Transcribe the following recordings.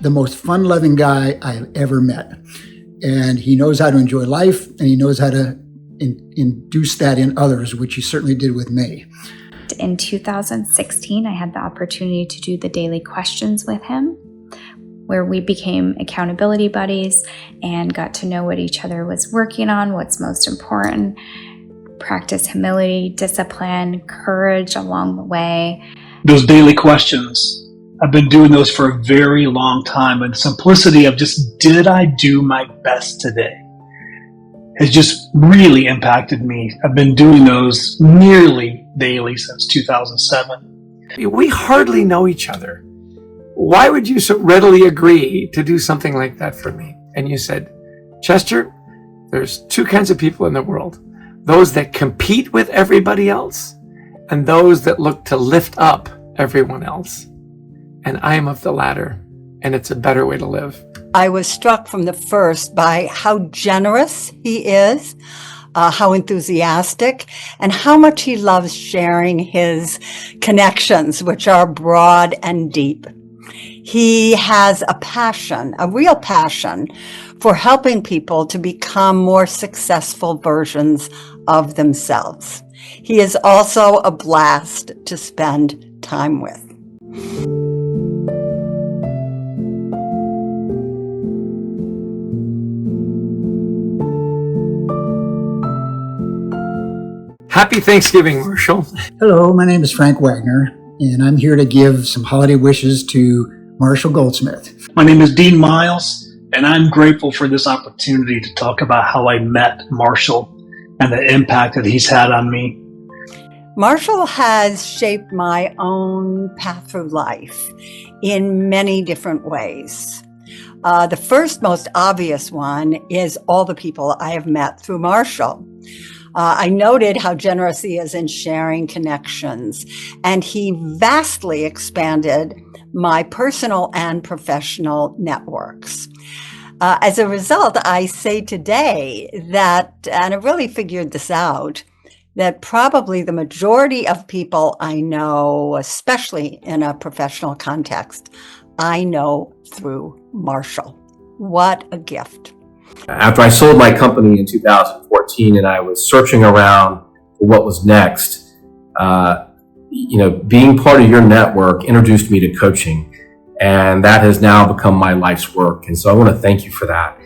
the most fun-loving guy I've ever met. And he knows how to enjoy life, and he knows how to induce that in others, which he certainly did with me. In 2016, I had the opportunity to do the daily questions with him, where we became accountability buddies and got to know what each other was working on, what's most important, practice humility, discipline, courage along the way. Those daily questions, I've been doing those for a very long time, and the simplicity of just, did I do my best today, has just really impacted me. I've been doing those nearly daily since 2007. We hardly know each other. Why would you so readily agree to do something like that for me? And you said, Chester, there's two kinds of people in the world. Those that compete with everybody else and those that look to lift up everyone else. And I am of the latter, and it's a better way to live. I was struck from the first by how generous he is, how enthusiastic, and how much he loves sharing his connections, which are broad and deep. He has a passion, a real passion, for helping people to become more successful versions of themselves. He is also a blast to spend time with. Happy Thanksgiving, Marshall. Hello, my name is Frank Wagner, and I'm here to give some holiday wishes to Marshall Goldsmith. My name is Dean Miles, and I'm grateful for this opportunity to talk about how I met Marshall and the impact that he's had on me. Marshall has shaped my own path through life in many different ways. The first, most obvious one is all the people I have met through Marshall. I noted how generous he is in sharing connections, and he vastly expanded my personal and professional networks. As a result, I say today that, and I really figured this out, that probably the majority of people I know, especially in a professional context, I know through Marshall. What a gift. After I sold my company in 2014 and I was searching around for what was next, being part of your network introduced me to coaching, and that has now become my life's work. And so I want to thank you for that.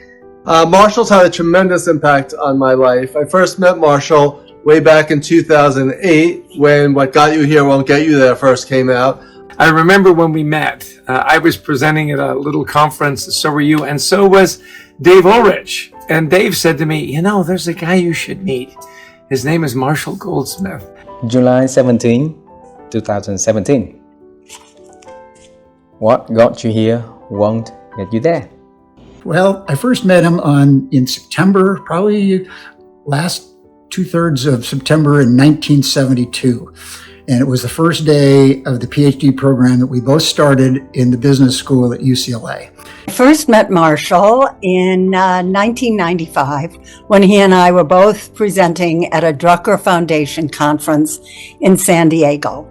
Marshall's had a tremendous impact on my life. I first met Marshall way back in 2008 when What Got You Here Won't Get You There first came out. I remember when we met. I was presenting at a little conference, so were you, and so was Dave Ulrich. And Dave said to me, there's a guy you should meet. His name is Marshall Goldsmith. July 17, 2017. What got you here won't get you there. Well, I first met him in September, probably last 2/3 of September in 1972. And it was the first day of the PhD program that we both started in the business school at UCLA. I first met Marshall in 1995 when he and I were both presenting at a Drucker Foundation conference in San Diego.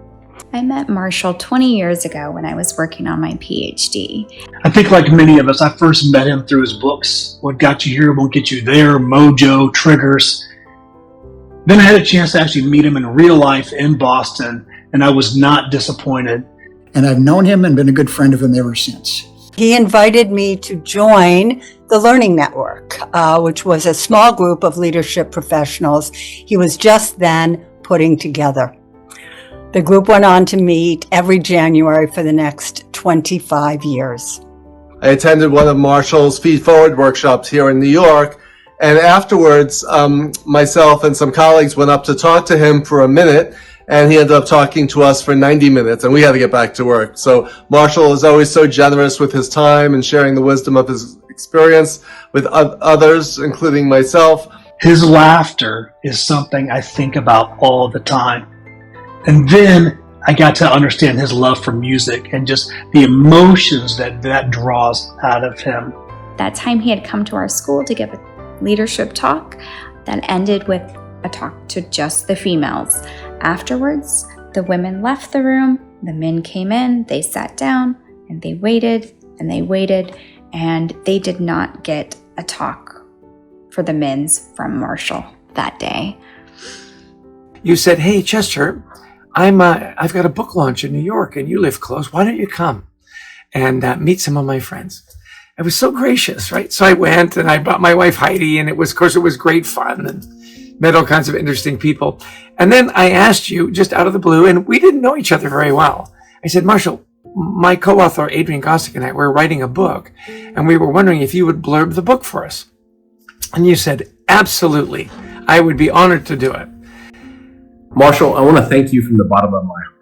I met Marshall 20 years ago when I was working on my PhD. I think like many of us, I first met him through his books, What Got You Here Won't Get You There, Mojo, Triggers. Then I had a chance to actually meet him in real life in Boston, and I was not disappointed. And I've known him and been a good friend of him ever since. He invited me to join the Learning Network, which was a small group of leadership professionals he was just then putting together. The group went on to meet every January for the next 25 years. I attended one of Marshall's Feed Forward workshops here in New York, and afterwards, myself and some colleagues went up to talk to him for a minute, and he ended up talking to us for 90 minutes, and we had to get back to work. So Marshall is always so generous with his time and sharing the wisdom of his experience with others, including myself. His laughter is something I think about all the time. And then I got to understand his love for music and just the emotions that draws out of him. That time he had come to our school to give a leadership talk that ended with a talk to just the females. Afterwards, the women left the room, the men came in, they sat down, and they waited and they waited, and they did not get a talk for the men's from Marshall that day. You said, "Hey, Chester, I've got a book launch in New York, and you live close. Why don't you come and meet some of my friends?" I was so gracious, right? So I went, and I brought my wife Heidi, and it was great fun, and met all kinds of interesting people. And then I asked you just out of the blue, and we didn't know each other very well. I said, "Marshall, my co-author Adrian Gossick and I were writing a book, and we were wondering if you would blurb the book for us." And you said, "Absolutely, I would be honored to do it." Marshall, I want to thank you from the bottom of my heart.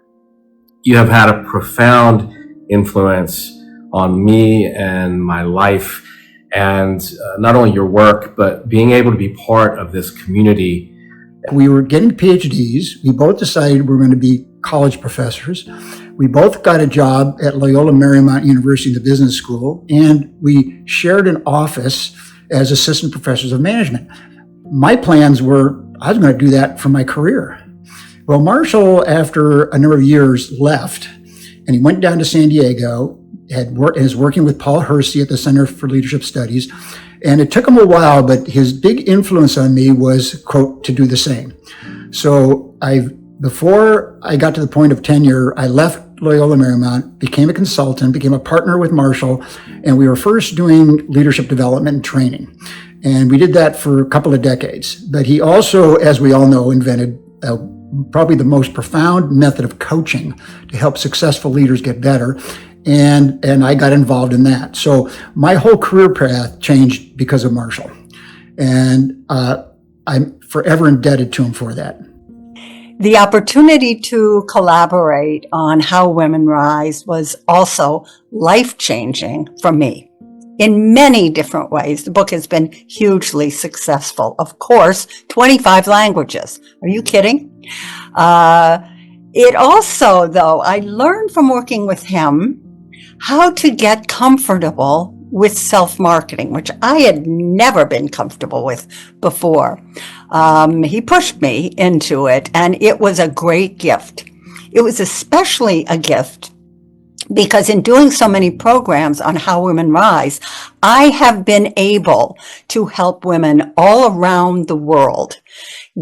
You have had a profound influence on me and my life, and not only your work, but being able to be part of this community. We were getting PhDs. We both decided we were going to be college professors. We both got a job at Loyola Marymount University, the business school, and we shared an office as assistant professors of management. My plans were I was going to do that for my career. Well, Marshall, after a number of years, left, and he went down to San Diego, is working with Paul Hersey at the Center for Leadership Studies. And it took him a while, but his big influence on me was, quote, to do the same. So before I got to the point of tenure, I left Loyola Marymount, became a consultant, became a partner with Marshall, and we were first doing leadership development and training. And we did that for a couple of decades. But he also, as we all know, invented probably the most profound method of coaching to help successful leaders get better. And I got involved in that. So my whole career path changed because of Marshall. And I'm forever indebted to him for that. The opportunity to collaborate on How Women Rise was also life-changing for me in many different ways. The book has been hugely successful. Of course, 25 languages. Are you kidding? It also, though, I learned from working with him how to get comfortable with self-marketing, which I had never been comfortable with before. He pushed me into it, and it was a great gift. It was especially a gift because in doing so many programs on How Women Rise, I have been able to help women all around the world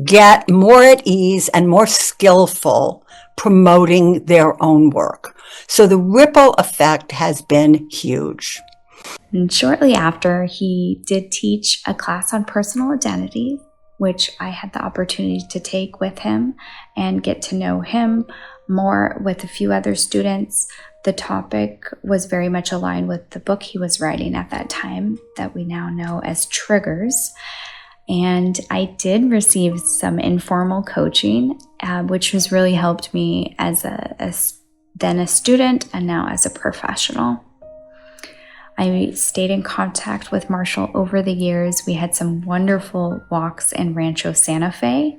get more at ease and more skillful promoting their own work. So the ripple effect has been huge. And shortly after, he did teach a class on personal identity, which I had the opportunity to take with him and get to know him more with a few other students. The topic was very much aligned with the book he was writing at that time that we now know as Triggers. And I did receive some informal coaching, which has really helped me as then a student and now as a professional. I stayed in contact with Marshall over the years. We had some wonderful walks in Rancho Santa Fe.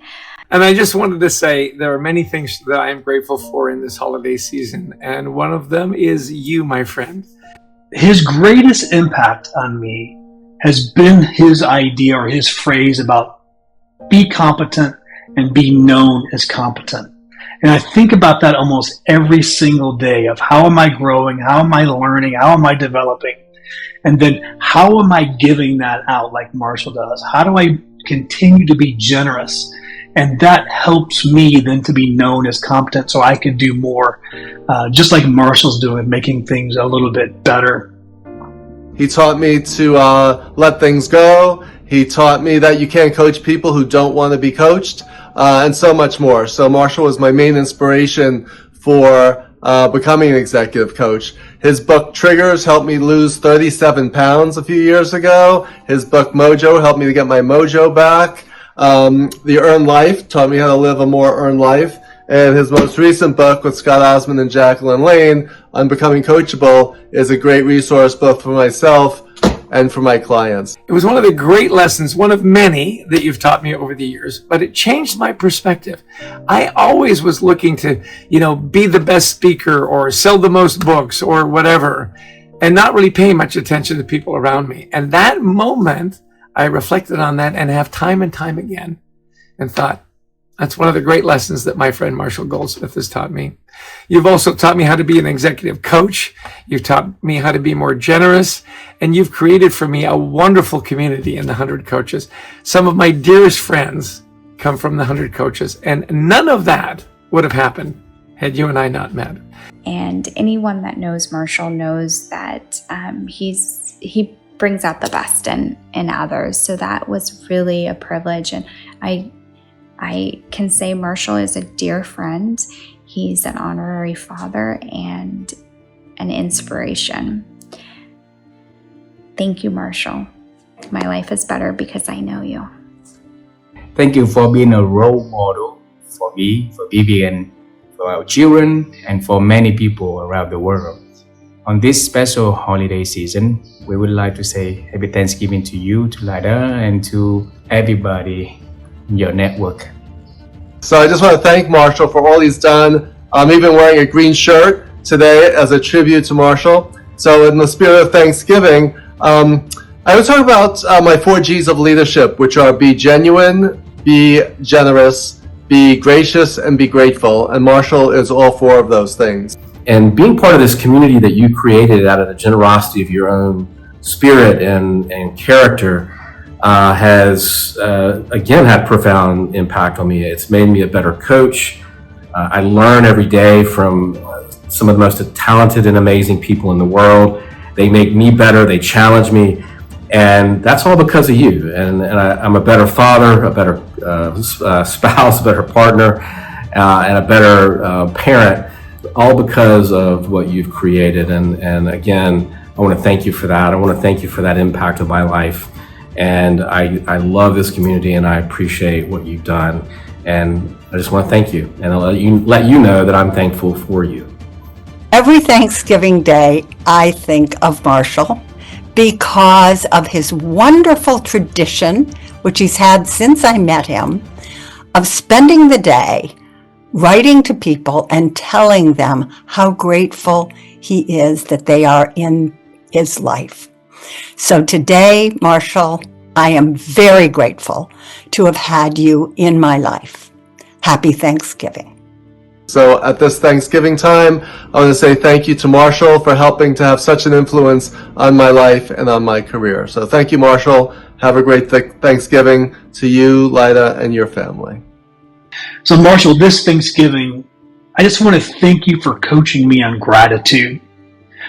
And I just wanted to say there are many things that I am grateful for in this holiday season. And one of them is you, my friend. His greatest impact on me has been his idea or his phrase about be competent and be known as competent. And I think about that almost every single day of how am I growing? How am I learning? How am I developing? And then how am I giving that out like Marshall does? How do I continue to be generous? And that helps me then to be known as competent so I can do more, just like Marshall's doing, making things a little bit better. He taught me to let things go. He taught me that you can't coach people who don't want to be coached, and so much more. So Marshall was my main inspiration for becoming an executive coach. His book Triggers helped me lose 37 pounds a few years ago. His book Mojo helped me to get my mojo back. The Earned Life taught me how to live a more earned life. And his most recent book with Scott Osmond and Jacqueline Lane on becoming coachable is a great resource both for myself and for my clients. It was one of the great lessons, one of many that you've taught me over the years, but it changed my perspective. I always was looking to, be the best speaker or sell the most books or whatever, and not really paying much attention to people around me. And that moment, I reflected on that and have time and time again and thought, That's one of the great lessons that my friend Marshall Goldsmith has taught me. You've also taught me how to be an executive coach. You've taught me how to be more generous. And you've created for me a wonderful community in the 100 Coaches. Some of my dearest friends come from the 100 Coaches. And none of that would have happened had you and I not met. And anyone that knows Marshall knows that he brings out the best in others. So that was really a privilege. And I can say Marshall is a dear friend. He's an honorary father and an inspiration. Thank you, Marshall. My life is better because I know you. Thank you for being a role model for me, for Vivian, for our children, and for many people around the world. On this special holiday season, we would like to say Happy Thanksgiving to you, to Lida, and to everybody in your network. So I just want to thank Marshall for all he's done. I'm even wearing a green shirt today as a tribute to Marshall. So in the spirit of Thanksgiving, I would talk about my 4 G's of leadership, which are be genuine, be generous, be gracious, and be grateful. And Marshall is all 4 of those things. And being part of this community that you created out of the generosity of your own spirit and character has, again, had profound impact on me. It's made me a better coach. I learn every day from some of the most talented and amazing people in the world. They make me better. They challenge me. And that's all because of you. And I'm a better father, a better spouse, a better partner, and a better parent, all because of what you've created. And again, I want to thank you for that. I want to thank you for that impact of my life. And I love this community and I appreciate what you've done. And I just want to thank you and I'll let you know that I'm thankful for you. Every Thanksgiving Day, I think of Marshall because of his wonderful tradition, which he's had since I met him, of spending the day writing to people and telling them how grateful he is that they are in his life. So today, Marshall, I am very grateful to have had you in my life. Happy Thanksgiving. So at this Thanksgiving time, I want to say thank you to Marshall for helping to have such an influence on my life and on my career. So thank you, Marshall. Have a great Thanksgiving to you, Lida, and your family. So Marshall, this Thanksgiving, I just want to thank you for coaching me on gratitude,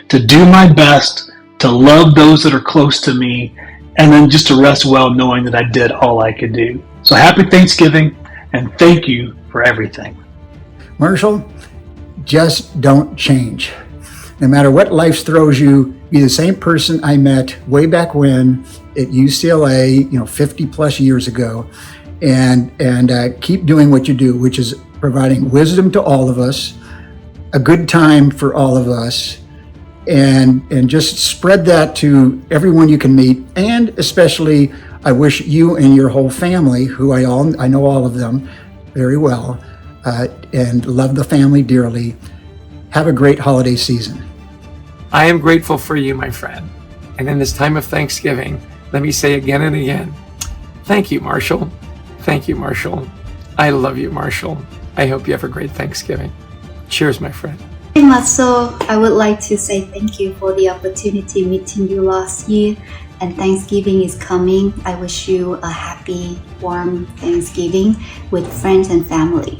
to do my best, to love those that are close to me, and then just to rest well knowing that I did all I could do. So happy Thanksgiving, and thank you for everything. Marshall, just don't change. No matter what life throws you, be the same person I met way back when at UCLA, 50 plus years ago, and keep doing what you do, which is providing wisdom to all of us, a good time for all of us, and just spread that to everyone you can meet. And especially, I wish you and your whole family, who I know all of them very well, and love the family dearly. Have a great holiday season. I am grateful for you, my friend. And in this time of Thanksgiving, let me say again and again, thank you, Marshall. Thank you, Marshall. I love you, Marshall. I hope you have a great Thanksgiving. Cheers, my friend. Hey, Marshall, I would like to say thank you for the opportunity meeting you last year. And Thanksgiving is coming. I wish you a happy, warm Thanksgiving with friends and family.